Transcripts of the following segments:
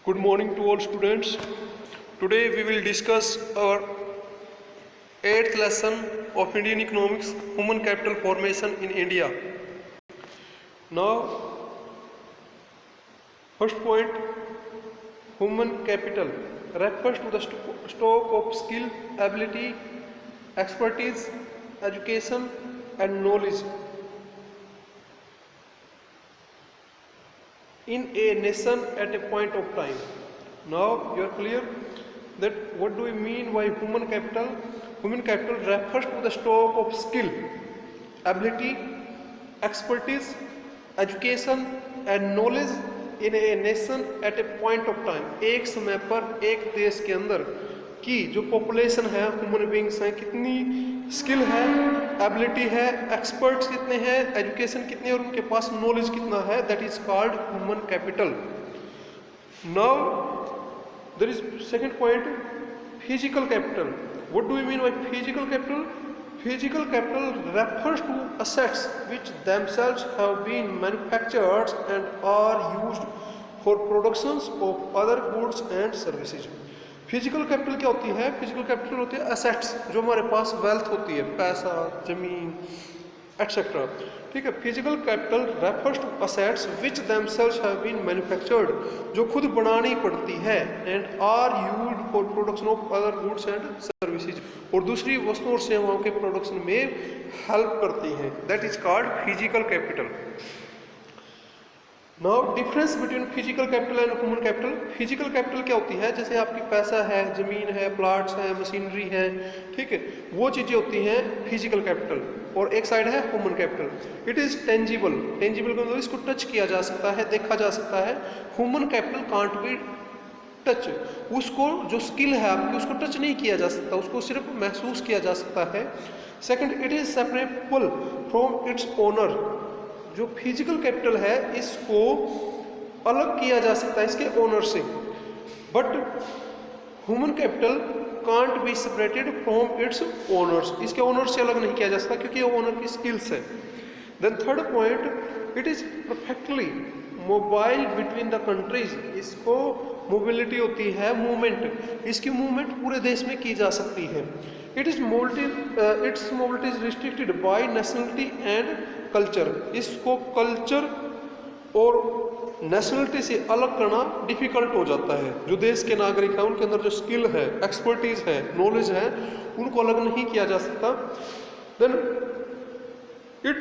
Good morning to all students. Today we will discuss our 8th lesson of Indian economics, human capital formation in India. Now, first point, human capital refers to the stock of skill, ability, expertise, education and knowledge in a nation at a point of time. Now you are clear that what do we mean by human capital? Human capital refers to the stock of skill, ability, expertise, education and knowledge in a nation at a point of time. एक समय पर एक देश के अंदर की जो population है, ह्यूमन बींग्स हैं, कितनी स्किल है, एबिलिटी है, एक्सपर्ट्स कितने हैं, एजुकेशन कितनी है और उनके पास नॉलेज कितना है, that is called human capital. Now there is second point, physical capital. What do we mean by physical capital? Physical capital refers to assets which themselves have been manufactured and are used for productions of other goods and services. Physical capital क्या होती है? Physical capital होती है assets, जो हमारे पास wealth होती है, पैसा, जमीन एटसेट्रा. ठीक है. Physical capital refers to assets which themselves have been manufactured, जो खुद बनानी पड़ती है, and are used for production of other goods and services, और दूसरी वस्तुओं और सेवाओं के प्रोडक्शन में हेल्प करती हैं. That is called physical capital. Now difference between physical capital and human capital. Physical capital क्या होती है? जैसे आपकी पैसा है, जमीन है, प्लाट्स है, मशीनरी है, ठीक है, वो चीज़ें होती हैं फिजिकल कैपिटल. और एक साइड है human capital. It is tangible. Tangible का मतलब इसको टच किया जा सकता है, देखा जा सकता है. Human capital can't be touch. उसको जो स्किल है आपकी, उसको टच नहीं किया जा सकता, उसको सिर्फ महसूस किया जा सकता है. Second, it is separable from its owner. जो फिजिकल कैपिटल है इसको अलग किया जा सकता है इसके ओनर से, but human capital can't be separated from its owners. इसके ओनर से अलग नहीं किया जा सकता क्योंकि ये ओनर की स्किल्स है. Then third point, it is perfectly mobile between the countries. इसको मोबिलिटी होती है, मूवमेंट, इसकी मूवमेंट पूरे देश में की जा सकती है. It is its mobility is restricted by nationality and culture. इसको कल्चर और नेशनलिटी से अलग करना डिफिकल्ट हो जाता है. जो देश के नागरिक हैं उनके अंदर जो स्किल है, एक्सपर्टीज है, नॉलेज है, उनको अलग नहीं किया जा सकता. Then it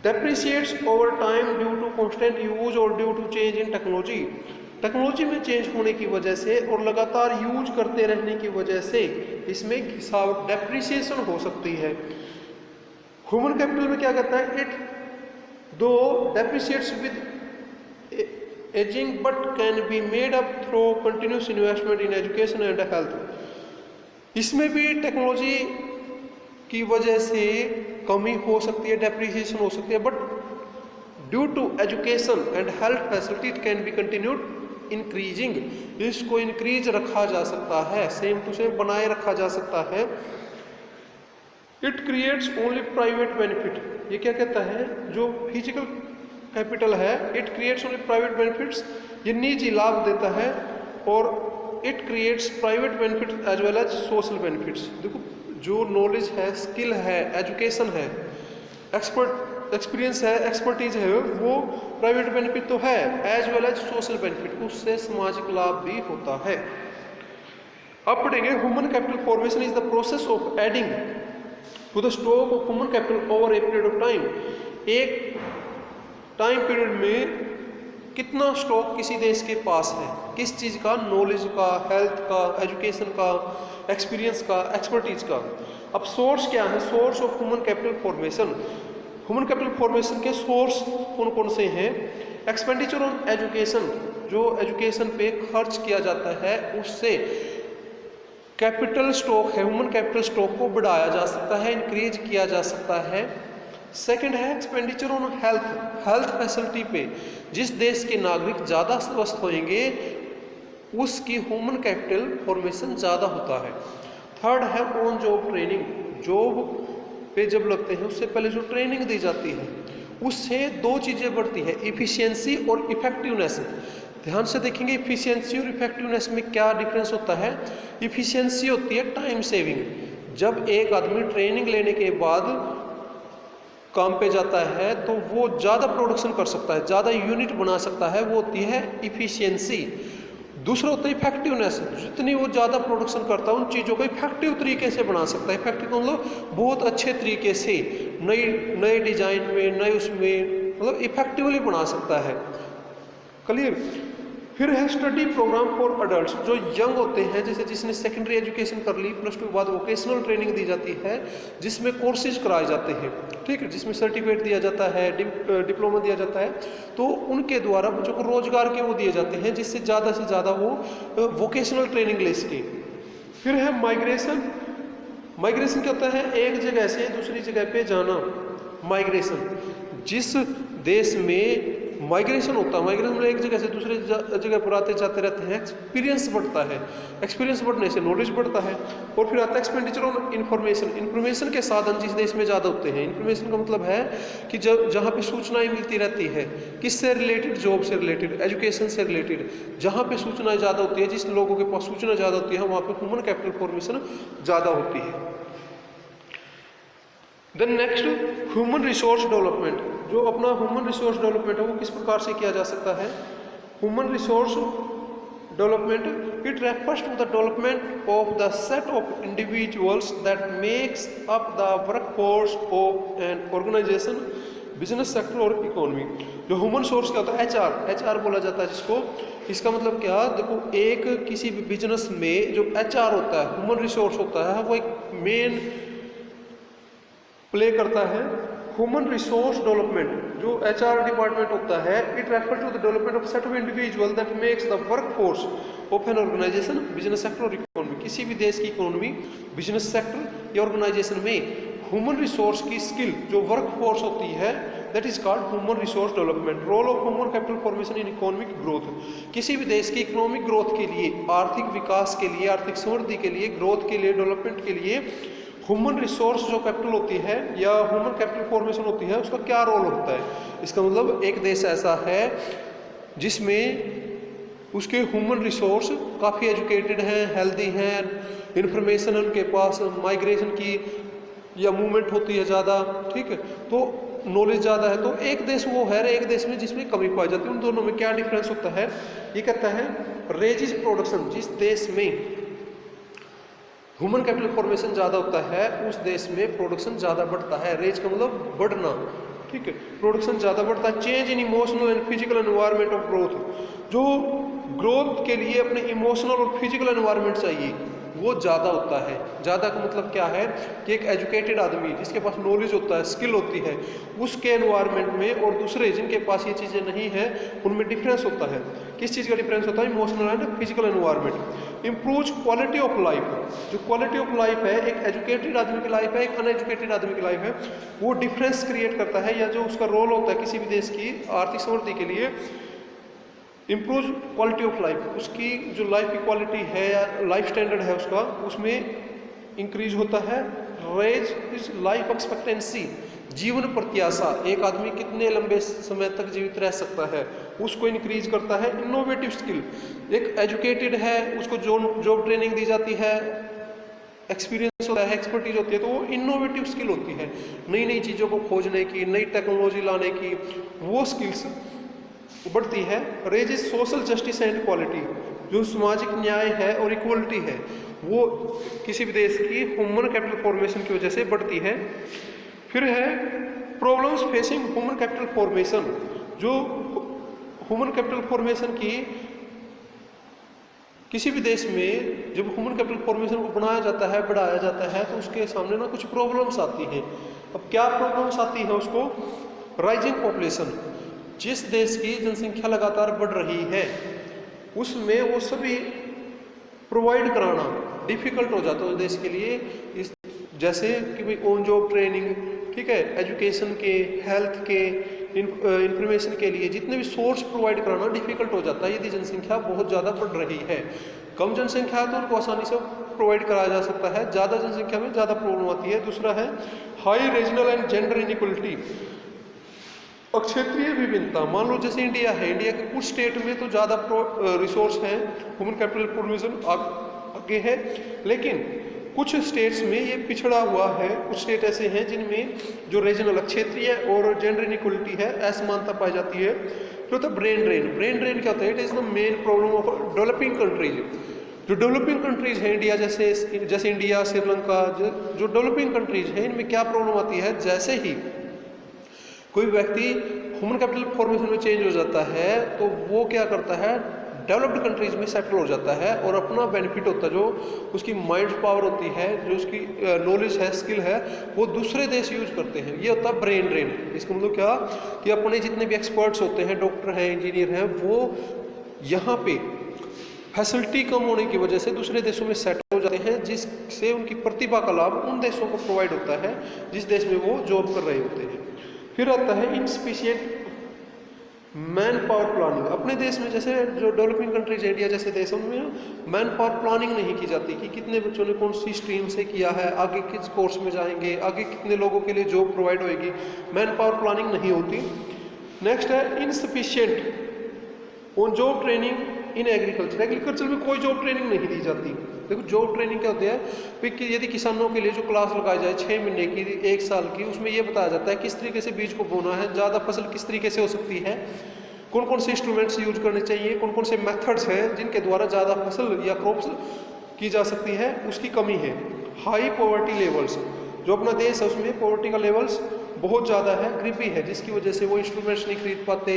depreciates over time due to constant use or due to change in technology. Technology में चेंज होने की वजह से और लगातार यूज करते रहने की वजह से इसमें घिसावट, डेप्रिसिएशन हो सकती है. ह्यूमन कैपिटल में क्या कहता है? It though depreciates with ageing but can be made up through continuous investment in education and health. इसमें भी टेक्नोलॉजी की वजह से कमी हो सकती है, डेप्रिसिएशन हो सकती है, but due to education and health facility it can be continued increasing. इसको इंक्रीज रखा जा सकता है, सेम टू सेम बनाए रखा जा सकता है. It creates only private benefit. ये क्या कहता है? जो फिजिकल कैपिटल है, it creates only private benefits, ये निजी लाभ देता है, और it creates private benefit as well as social benefits. देखो, जो नॉलेज है, स्किल है, एजुकेशन है, एक्सपीरियंस है, एक्सपर्टीज है, वो प्राइवेट बेनिफिट तो है as well as social benefit, उससे सामाजिक लाभ भी होता है. अब पढ़ेंगे human capital formation is the process of adding to the stock of human capital over a period of time. एक टाइम पीरियड में कितना स्टॉक किसी देश के पास है, किस चीज़ का? नॉलेज का, हेल्थ का, एजुकेशन का, एक्सपीरियंस का, एक्सपर्टीज का. अब सोर्स क्या है? Source of human capital formation. Human capital formation के सोर्स कौन कौन से हैं? एक्सपेंडिचर ऑन एजुकेशन, जो एजुकेशन पे खर्च किया जाता है उससे कैपिटल स्टॉक है, ह्यूमन कैपिटल स्टॉक को बढ़ाया जा सकता है, इंक्रीज किया जा सकता है. सेकंड है expenditure on health. Health facility पे जिस देश के नागरिक ज़्यादा स्वस्थ होंगे उसकी ह्यूमन कैपिटल फॉर्मेशन ज़्यादा होता है. थर्ड है ऑन जॉब ट्रेनिंग. जॉब पे जब लगते हैं उससे पहले जो ट्रेनिंग दी जाती है उससे दो चीज़ें बढ़ती है, इफिशियंसी और इफेक्टिवनेस. ध्यान से देखेंगे इफिशियंसी और इफेक्टिवनेस में क्या डिफरेंस होता है। इफिशियंसी होती है टाइम सेविंग। जब एक आदमी ट्रेनिंग लेने के बाद काम पे जाता है तो वो ज़्यादा प्रोडक्शन कर सकता है, ज़्यादा यूनिट बना सकता है, वो होती है इफिशियंसी। दूसरा होता है इफेक्टिवनेस, जितनी वो ज़्यादा प्रोडक्शन करता है उन चीज़ों को इफेक्टिव तरीके से बना सकता है। इफेक्टिव मतलब बहुत अच्छे तरीके से, नए डिजाइन में, नए उसमें, मतलब इफेक्टिवली बना सकता है। क्लियर। फिर है स्टडी प्रोग्राम फॉर अडल्ट्स, जो यंग होते हैं, जैसे जिसने सेकेंडरी एजुकेशन कर ली, +2 के बाद वोकेशनल ट्रेनिंग दी जाती है, जिसमें कोर्सेज कराए जाते हैं, ठीक है, जिसमें सर्टिफिकेट दिया जाता है, डिप्लोमा दिया जाता है, तो उनके द्वारा बच्चों को रोजगार के वो दिए जाते हैं, जिससे ज़्यादा से ज़्यादा वो वोकेशनल ट्रेनिंग ले सके। फिर है माइग्रेशन। माइग्रेशन क्या होता है, एक जगह से दूसरी जगह पे जाना। माइग्रेशन, जिस देश में माइग्रेशन होता है, माइग्रेशन में एक जगह से दूसरी जगह पर आते जाते रहते हैं, एक्सपीरियंस बढ़ता है, एक्सपीरियंस बढ़ने से नॉलेज बढ़ता है। और फिर आता है एक्सपेंडिचर ऑन इन्फॉर्मेशन। इन्फॉर्मेशन के साधन जिस देश में ज़्यादा होते हैं, इन्फॉर्मेशन का मतलब है कि जहाँ पे सूचनाएं मिलती रहती है, किससे रिलेटेड, जॉब से रिलेटेड, एजुकेशन से रिलेटेड, जहाँ पे सूचनाएं ज़्यादा होती है, जिस लोगों के पास सूचना ज़्यादा होती है, वहाँ पे ह्यूमन कैपिटल फॉर्मेशन ज़्यादा होती है। Then next, human resource development. जो अपना ह्यूमन रिसोर्स डेवलपमेंट है वो किस प्रकार से किया जा सकता है। Human resource development, it refers to the development of the set of individuals that makes up the workforce of an organisation, business sector और इकोनॉमी। जो ह्यूमन सोर्स क्या होता है, एचआर बोला जाता है जिसको। इसका मतलब क्या, देखो, एक किसी भी बिजनेस में जो एचआर होता है, ह्यूमन रिसोर्स होता है, वो एक मेन प्ले करता है। ह्यूमन रिसोर्स डेवलपमेंट, जो एचआर डिपार्टमेंट होता है, it refer to the development of set of individual that makes the workforce of an organisation, business sector और इकोनॉमी। किसी भी देश की इकोनॉमी, बिजनेस सेक्टर या ऑर्गेनाइजेशन में ह्यूमन रिसोर्स की स्किल, जो वर्कफोर्स होती है, that is called human resource development. Role of human capital formation in economic growth. किसी भी देश की इकोनॉमिक ग्रोथ के लिए, आर्थिक विकास के लिए, आर्थिक समृद्धि के लिए, ग्रोथ के लिए, डेवलपमेंट के लिए ह्यूमन रिसोर्स जो कैपिटल होती है या ह्यूमन कैपिटल फॉर्मेशन होती है, उसका क्या रोल होता है। इसका मतलब एक देश ऐसा है जिसमें उसके ह्यूमन रिसोर्स काफ़ी एजुकेटेड हैं, हेल्दी हैं, इंफॉर्मेशन उनके पास, माइग्रेशन की या मूवमेंट होती है ज़्यादा, ठीक है, तो नॉलेज ज़्यादा है। तो एक देश वो है, एक देश में जिसमें कमी पाई जाती है। उन दोनों में क्या डिफरेंस होता है, ये कहता है रेजिज प्रोडक्शन। जिस देश में ह्यूमन कैपिटल फॉर्मेशन ज़्यादा होता है, उस देश में प्रोडक्शन ज़्यादा बढ़ता है। रेज का मतलब बढ़ना, ठीक है, प्रोडक्शन ज़्यादा बढ़ता है। Change in emotional and physical environment of growth. जो ग्रोथ के लिए अपने इमोशनल और फिजिकल एनवायरनमेंट चाहिए, वो ज़्यादा होता है। ज़्यादा का मतलब क्या है कि एक एजुकेटेड आदमी जिसके पास नॉलेज होता है, स्किल होती है, उसके एनवायरनमेंट में और दूसरे जिनके पास ये चीज़ें नहीं हैं, उनमें डिफरेंस होता है। किस चीज़ का डिफरेंस होता है, emotional and physical environment. Improve quality of life. जो क्वालिटी ऑफ लाइफ है, एक एजुकेटेड आदमी की लाइफ है, एक अनएजुकेटेड आदमी की लाइफ है, वो डिफरेंस क्रिएट करता है। या जो उसका रोल होता है किसी भी देश की आर्थिक समृद्धि के लिए, इम्प्रूव क्वालिटी ऑफ लाइफ, उसकी जो लाइफ की क्वालिटी है या लाइफ स्टैंडर्ड है उसका, उसमें इंक्रीज होता है। रेज इज लाइफ एक्सपेक्टेंसी, जीवन प्रत्याशा, एक आदमी कितने लंबे समय तक जीवित रह सकता है, उसको इंक्रीज करता है। इनोवेटिव स्किल, एक एजुकेटेड है, उसको जॉब ट्रेनिंग दी जाती है, एक्सपीरियंस होता है, एक्सपर्टीज होती है, तो वो इनोवेटिव स्किल होती है, नई नई चीज़ों को खोजने की, नई टेक्नोलॉजी लाने की, वो स्किल्स बढ़ती है। Raise is social justice and equality, जो सामाजिक न्याय है और इक्वलिटी है, वो किसी भी देश की ह्यूमन कैपिटल फॉर्मेशन की वजह से बढ़ती है। फिर है problems facing human capital formation. जो ह्यूमन कैपिटल फॉर्मेशन की किसी भी देश में जब ह्यूमन कैपिटल फॉर्मेशन को बनाया जाता है, बढ़ाया जाता है, तो उसके सामने ना कुछ प्रॉब्लम्स आती हैं। अब क्या प्रॉब्लम्स आती है उसको, राइजिंग पॉपुलेशन। जिस देश की जनसंख्या लगातार बढ़ रही है, उसमें वो सभी प्रोवाइड कराना डिफ़िकल्ट हो जाता है उस देश के लिए। इस जैसे कि भाई ऑन जॉब ट्रेनिंग, ठीक है, एजुकेशन के, हेल्थ के, इंफॉर्मेशन के लिए जितने भी सोर्स प्रोवाइड कराना डिफ़िकल्ट हो जाता है यदि जनसंख्या बहुत ज़्यादा बढ़ रही है। कम जनसंख्या है तो उनको आसानी से प्रोवाइड कराया जा सकता है, ज़्यादा जनसंख्या में ज़्यादा प्रॉब्लम आती है। दूसरा है high regional and gender inequality. और क्षेत्रीय विभिन्नता, मान लो जैसे इंडिया है, इंडिया के कुछ स्टेट में तो ज़्यादा रिसोर्स हैं, ह्यूमन कैपिटल फॉर्मेशन आगे है, लेकिन कुछ स्टेट्स में ये पिछड़ा हुआ है। कुछ स्टेट ऐसे हैं जिनमें जो रीजनल क्षेत्रीय और जेंडर इनइक्वलिटी है, असमानता पाई जाती है। जो होता है ब्रेन ड्रेन, ब्रेन ड्रेन क्या होता है? It is the main problem of developing countries. जो डेवलपिंग कंट्रीज हैं इंडिया जैसे इंडिया, श्रीलंका, जो डेवलपिंग कंट्रीज हैं, इनमें क्या प्रॉब्लम आती है? जैसे ही कोई व्यक्ति ह्यूमन कैपिटल फॉर्मेशन में चेंज हो जाता है तो वो क्या करता है? डेवलप्ड कंट्रीज में सेटल हो जाता है और अपना बेनिफिट होता है, जो उसकी माइंड पावर होती है, जो उसकी नॉलेज है, स्किल है, वो दूसरे देश यूज करते हैं। ये होता है ब्रेन ड्रेन। इसका मतलब क्या कि अपने जितने भी एक्सपर्ट्स होते हैं, डॉक्टर हैं, इंजीनियर हैं, वो यहाँ पे फैसिलिटी कम होने की वजह से दूसरे देशों में सेटल हो जाते हैं, जिससे उनकी प्रतिभा का लाभ उन देशों को प्रोवाइड होता है जिस देश में वो जॉब कर रहे होते हैं। फिर आता है इनसफिशिएंट मैन पावर प्लानिंग। अपने देश में जैसे जो डेवलपिंग कंट्रीज इंडिया जैसे देशों में मैन पावर प्लानिंग नहीं की जाती कि कितने बच्चों ने कौन सी स्ट्रीम से किया है, आगे किस कोर्स में जाएंगे, आगे कितने लोगों के लिए जॉब प्रोवाइड होएगी, मैन पावर प्लानिंग नहीं होती। नेक्स्ट है insufficient on job training in agriculture. Agriculture में कोई जॉब ट्रेनिंग नहीं दी जाती। देखो जॉब ट्रेनिंग क्या होती है कि यदि किसानों के लिए जो क्लास लगाई जाए 6 महीने की, 1 साल की, उसमें ये बताया जाता है किस तरीके से बीज को बोना है, ज़्यादा फसल किस तरीके से हो सकती है, कौन कौन से इंस्ट्रूमेंट्स यूज करने चाहिए, कौन कौन से मेथड्स हैं जिनके द्वारा ज़्यादा फसल या क्रॉप्स की जा सकती है, उसकी कमी है। हाई पॉवर्टी लेवल्स, जो अपना देश है उसमें पॉवर्टी का लेवल्स बहुत ज़्यादा है, गरीबी है, जिसकी वजह से वो इंस्ट्रूमेंट्स नहीं खरीद पाते।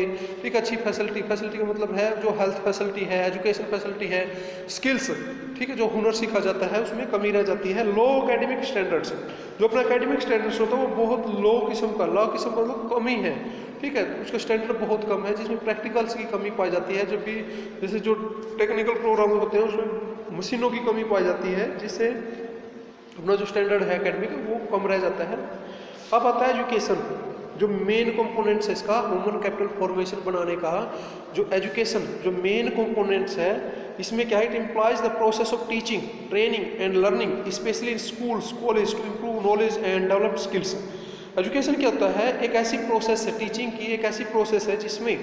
एक अच्छी फैसिलिटी का मतलब है जो हेल्थ फैसिलिटी है, एजुकेशन फैसिलिटी है, स्किल्स, ठीक है, जो हुनर सीखा जाता है उसमें कमी रह जाती है। लो एकेडमिक स्टैंडर्ड्स, जो अपना एकेडमिक स्टैंडर्ड्स होता है वो बहुत लो किस्म का मतलब कमी है, ठीक है, उसका स्टैंडर्ड बहुत कम है, जिसमें प्रैक्टिकल्स की कमी पाई जाती है। जब भी जैसे जो टेक्निकल प्रोग्राम होते हैं उसमें मशीनों की कमी पाई जाती है, जिससे अपना जो स्टैंडर्ड है एकेडमिक वो कम रह जाता है। अब आता है एजुकेशन, जो मेन कंपोनेंट्स है इसका ह्यूमन कैपिटल फॉर्मेशन बनाने का। जो एजुकेशन जो मेन कंपोनेंट्स है इसमें क्या है? It implies the process of teaching, training and learning specially in schools, college to improve knowledge and develop skills. Education क्या होता है? एक ऐसी प्रोसेस है, टीचिंग की एक ऐसी प्रोसेस है जिसमें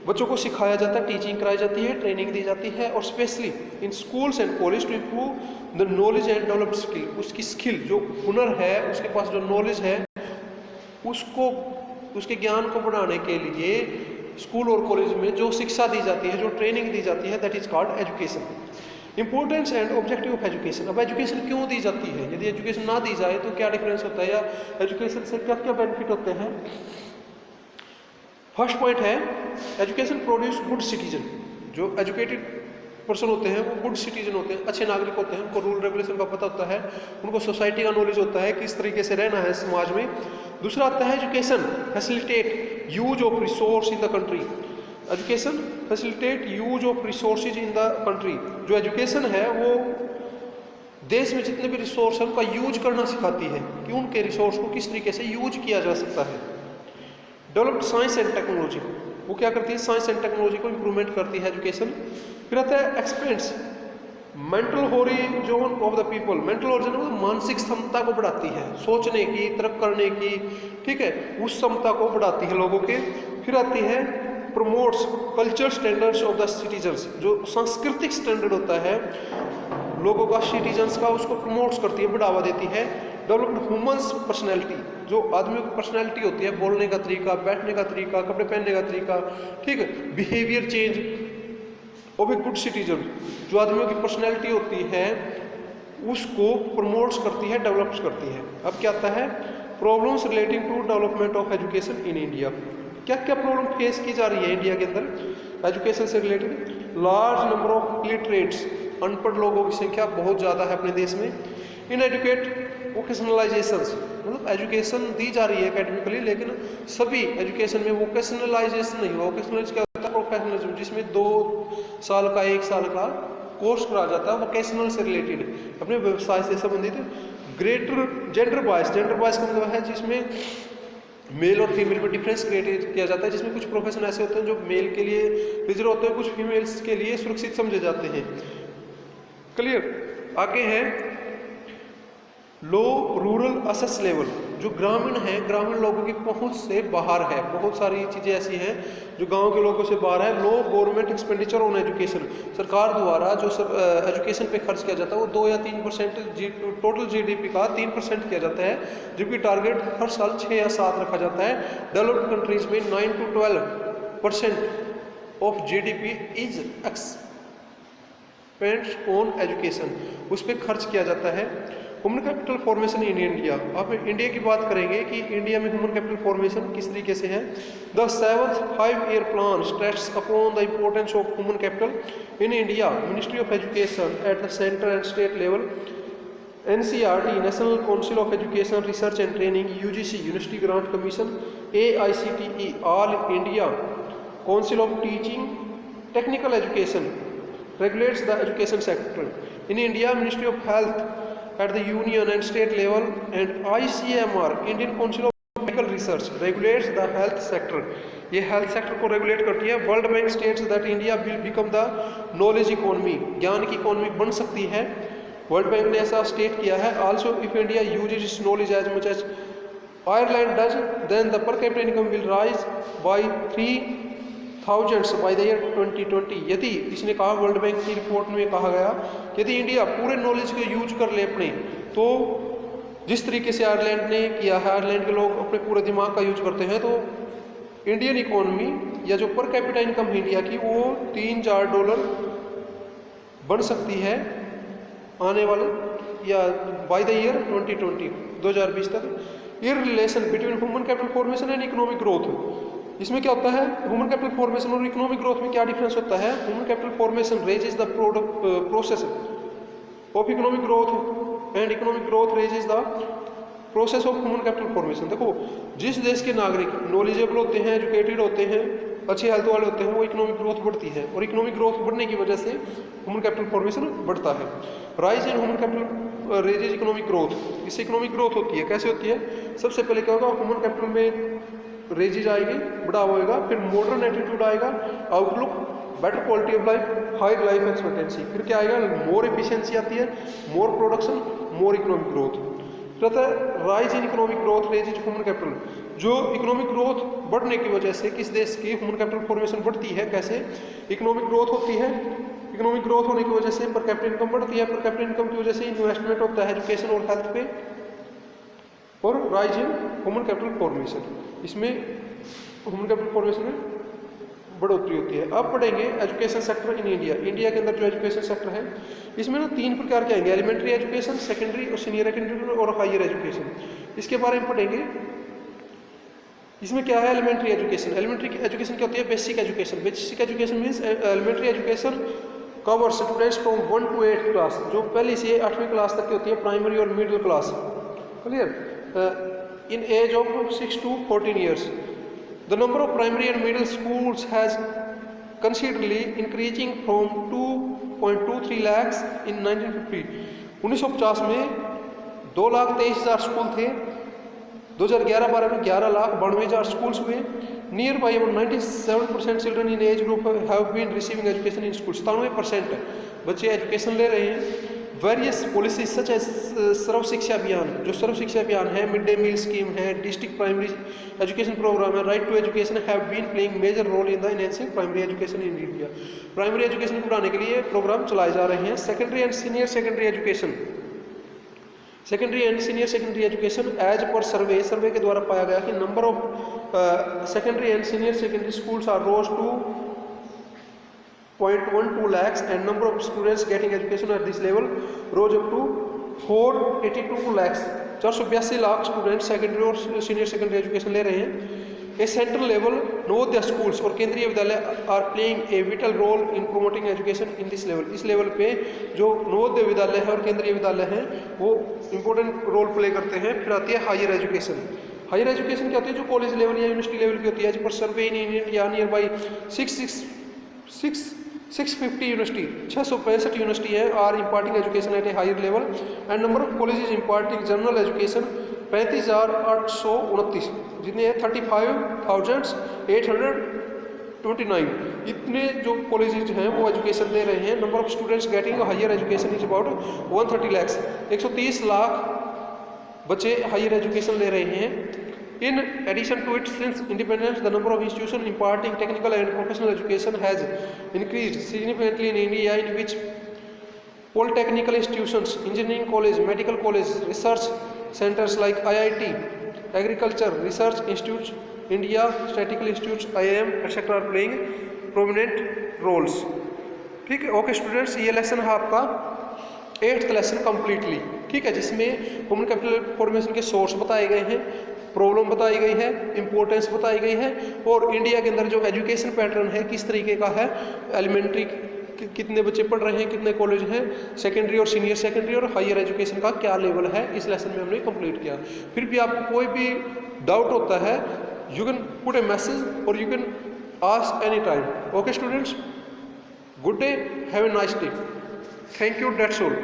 बच्चों को सिखाया जाता है, टीचिंग कराई जाती है, ट्रेनिंग दी जाती है, और specially in schools and college to improve the knowledge and develop skill. उसकी स्किल जो हुनर है, उसके पास जो नॉलेज है, उसको उसके ज्ञान को बढ़ाने के लिए स्कूल और कॉलेज में जो शिक्षा दी जाती है, जो ट्रेनिंग दी जाती है, that is called education. Importance and objective of education. अब एजुकेशन क्यों दी जाती है? यदि एजुकेशन ना दी जाए तो क्या डिफरेंस होता है, या एजुकेशन से क्या क्या बेनिफिट होते हैं? फर्स्ट पॉइंट है एजुकेशन प्रोड्यूस गुड सिटीजन। जो एजुकेटेड पर्सन होते हैं वो गुड सिटीजन होते हैं, अच्छे नागरिक होते हैं, उनको रूल रेगुलेशन का पता होता है, उनको सोसाइटी का नॉलेज होता है किस तरीके से रहना है समाज में। दूसरा आता है education facilitate use of resource in the country. Education facilitate use of resources in the country. जो एजुकेशन है वो देश में जितने भी रिसोर्स हैं उनका यूज करना सिखाती है कि उनके रिसोर्स को किस तरीके से यूज किया जा सकता है। डेवलप्ड साइंस एंड टेक्नोलॉजी, वो क्या करती है? साइंस एंड टेक्नोलॉजी को इंप्रूवमेंट करती है एजुकेशन। फिर आता है expends mental horizon of the people. Mental horizon मतलब मानसिक क्षमता को बढ़ाती है, सोचने की, तर्क करने की, ठीक है, उस क्षमता को बढ़ाती है लोगों के। फिर आती है promotes culture standards of the citizens. जो सांस्कृतिक स्टैंडर्ड होता है लोगों का, सिटीजन्स का, उसको प्रमोट्स करती है, बढ़ावा देती है। डेवलप्ड ह्यूमन्स पर्सनैलिटी, जो आदमी की पर्सनैलिटी होती है, बोलने का तरीका, बैठने का तरीका, कपड़े पहनने का तरीका, ठीक है, behaviour change of a good citizen. जो आदमियों की पर्सनैलिटी होती है उसको प्रमोट्स करती है, डेवलप्स करती है। अब क्या आता है? Problems relating to development of education in India. क्या क्या प्रॉब्लम फेस की जा रही है इंडिया के अंदर एजुकेशन से related? Large number of illiterates, अनपढ़ लोगों की संख्या बहुत ज़्यादा है अपने देश में। इनएडुकेट वोकेशनलाइजेशंस, मतलब एजुकेशन दी जा रही है एकेडमिकली, लेकिन सभी एजुकेशन में वोकेशनलाइजेशन नहीं हुआ। वोकेशनलाइज क्या होता है? प्रोफेशनलिज्म, जिसमें 2 साल का 1 साल का कोर्स कराया जाता है वोकेशनल से रिलेटेड, अपने व्यवसाय से संबंधित। Greater gender boys, gender boys का मतलब है जिसमें मेल और फीमेल में डिफरेंस क्रिएट किया जाता है, जिसमें कुछ प्रोफेशन ऐसे होते हैं जो मेल के लिए रिजर्व होते हैं, कुछ फीमेल्स के लिए सुरक्षित समझे जाते हैं। क्लियर? आगे है लो रूरल एक्सेस लेवल। जो ग्रामीण है, ग्रामीण लोगों की पहुंच से बाहर है। बहुत सारी चीज़ें ऐसी हैं जो गांव के लोगों से बाहर है। लो गवर्नमेंट एक्सपेंडिचर ऑन एजुकेशन, सरकार द्वारा जो एजुकेशन पे खर्च किया जाता है वो 2 या 3% टोटल जीडीपी का 3% किया जाता है, जबकि टारगेट हर साल 6 या 7 रखा जाता है। डेवलप्ड कंट्रीज में 9 to 12% of GDP is expends on education, उस पर खर्च किया जाता है। Human capital formation in India, अब इंडिया की बात करेंगे कि इंडिया में ह्यूमन कैपिटल फॉर्मेशन किस तरीके से है। The 7th 5-year plan stress upon the importance of human capital in India. Ministry of education at the centre and state level, NCERT national council of education research and training, UGC university grant commission, AICTE all India council of teaching technical education regulates the education sector. In India, Ministry of Health at the union and state level and ICMR, Indian Council of Medical Research, regulates the health sector. ये health sector को regulate करती है। World Bank states that India will become the knowledge economy, ज्ञान की economy बन सकती है। World Bank ने ऐसा स्टेट किया है। Also, if India uses its knowledge as much as Ireland does, then the per capita income will rise by 3,000 by the year 2020। यदि इसने कहा, वर्ल्ड बैंक की रिपोर्ट में कहा गया, यदि इंडिया पूरे नॉलेज को यूज कर ले अपने, तो जिस तरीके से आयरलैंड ने किया है, आयरलैंड के लोग अपने पूरे दिमाग का यूज करते हैं, तो इंडियन इकोनॉमी या जो पर कैपिटा इनकम है इंडिया की, वो $3,000 बन सकती है आने वाले या बाई द ईयर 2020 तक। In relation between human capital formation and economic growth, इसमें क्या होता है, ह्यूमन कैपिटल फॉर्मेशन और इकोनॉमिक ग्रोथ में क्या डिफरेंस होता है। Human capital formation raises the process of economic growth and economic growth raises the process of human capital formation. देखो, जिस देश के नागरिक नॉलेजेबल होते हैं, एजुकेटेड होते हैं, अच्छी हेल्थ वाले होते हैं, वो इकोनॉमिक ग्रोथ बढ़ती है, और इकोनॉमिक ग्रोथ बढ़ने की वजह से ह्यूमन कैपिटल फॉर्मेशन बढ़ता है। Rise in human capital raises economic growth, इससे इकोनॉमिक ग्रोथ होती है। कैसे होती है, सबसे पहले क्या होगा, ह्यूमन कैपिटल में रेजेज आएगी, बढ़ावा होएगा, फिर मॉडर्न एटीट्यूड आएगा, outlook, better quality of life, high life expectancy, फिर क्या आएगा, मोर एफिशिएंसी आती है, मोर प्रोडक्शन, मोर इकोनॉमिक ग्रोथ। कहता है rise in economic growth raises human capital, जो इकोनॉमिक ग्रोथ बढ़ने की वजह से किस देश की ह्यूमन कैपिटल फॉर्मेशन बढ़ती है, कैसे इकोनॉमिक ग्रोथ होती है। इकोनॉमिक ग्रोथ होने की वजह से पर कैपिटल इनकम बढ़ती है, पर कैपिटल इनकम की वजह से इन्वेस्टमेंट होता है एजुकेशन और हेल्थ पे, और rise in human capital formation, इसमें ह्यूमन कैपिटल फॉर्मेशन में बढ़ोतरी होती है। अब पढ़ेंगे education sector in India. India के अंदर जो एजुकेशन सेक्टर है, इसमें ना 3 प्रकार के आएंगे, एलिमेंट्री एजुकेशन, सेकेंडरी और सीनियर सेकेंडरी और हायर एजुकेशन। इसके बारे में पढ़ेंगे। इसमें क्या है, एलिमेंट्री एजुकेशन। एलिमेंट्री एजुकेशन क्या होती है, basic education. Basic education means elementary education cover students from 1 to 8 class, जो पहली से 8वीं क्लास तक की होती है, प्राइमरी और middle class, clear, in age of 6 to 14 years. The number of primary and middle schools has considerably increasing from 2.23 lakhs in 1950. 1950 में 2,23,000 स्कूल थे, 2011-12 में 11,92,000 स्कूल्स हुए। Near by about 97% children in age group have been receiving education in school, 97% बच्चे education ले रहे हैं। Various policies such as Sarva Shiksha Abhiyan, जो सर्व शिक्षा अभियान है, मिड डे मील स्कीम है, डिस्ट्रिक्ट प्राइमरी एजुकेशन प्रोग्राम है, right to education have been playing major role in the enhancing primary education in India. Primary education को बढ़ाने के लिए प्रोग्राम चलाए जा रहे हैं। Secondary and senior secondary education, secondary and senior secondary education as पर सर्वे के द्वारा पाया गया कि number of secondary and senior secondary schools are rose to 0.12 lakhs and number of students getting education at this level rose up to 482 lakhs। 482 lakh student secondary और senior secondary education ले रहे हैं। A central level Navodaya schools और Kendriya Vidyalaya are playing a vital role in promoting education in this level. इस level पे जो नवोदय विद्यालय है और केंद्रीय विद्यालय हैं, वो इंपॉर्टेंट रोल प्ले करते हैं। फिर आती है हायर एजुकेशन। हायर एजुकेशन क्या होती है, जो कॉलेज लेवल या यूनिवर्सिटी लेवल की होती है। एज पर survey in India nearby 650 university, 665 university है are imparting education at a higher level and number of colleges imparting general education 35,829, जितने 35,829। इतने जो कॉलेजेस हैं वो एजुकेशन दे रहे हैं। Number of students getting higher education is about 130 lakhs, 130 lakh बच्चे हायर एजुकेशन ले रहे हैं। In addition to its since independence, the number of institutions imparting technical and professional education has increased significantly in India, in which polytechnical institutions, engineering college, medical college, research centers like IIT, Agriculture Research Institutes, India Statistical Institutes, IIM, etc. are playing prominent roles। ठीक है, okay students, ये lesson है आपका 8th lesson completely. ठीक है, जिसमें human capital formation के source बताए गए हैं, प्रॉब्लम बताई गई है, इंपॉर्टेंस बताई गई है, और इंडिया के अंदर जो एजुकेशन पैटर्न है किस तरीके का है, एलिमेंट्री कितने बच्चे पढ़ रहे हैं, कितने कॉलेज हैं, सेकेंडरी और सीनियर सेकेंडरी और हायर एजुकेशन का क्या लेवल है, इस लेसन में हमने कंप्लीट किया। फिर भी आपको कोई भी डाउट होता है, you can put a message और you can ask any time. Okay students, good day, have a nice day, thank you, that's all.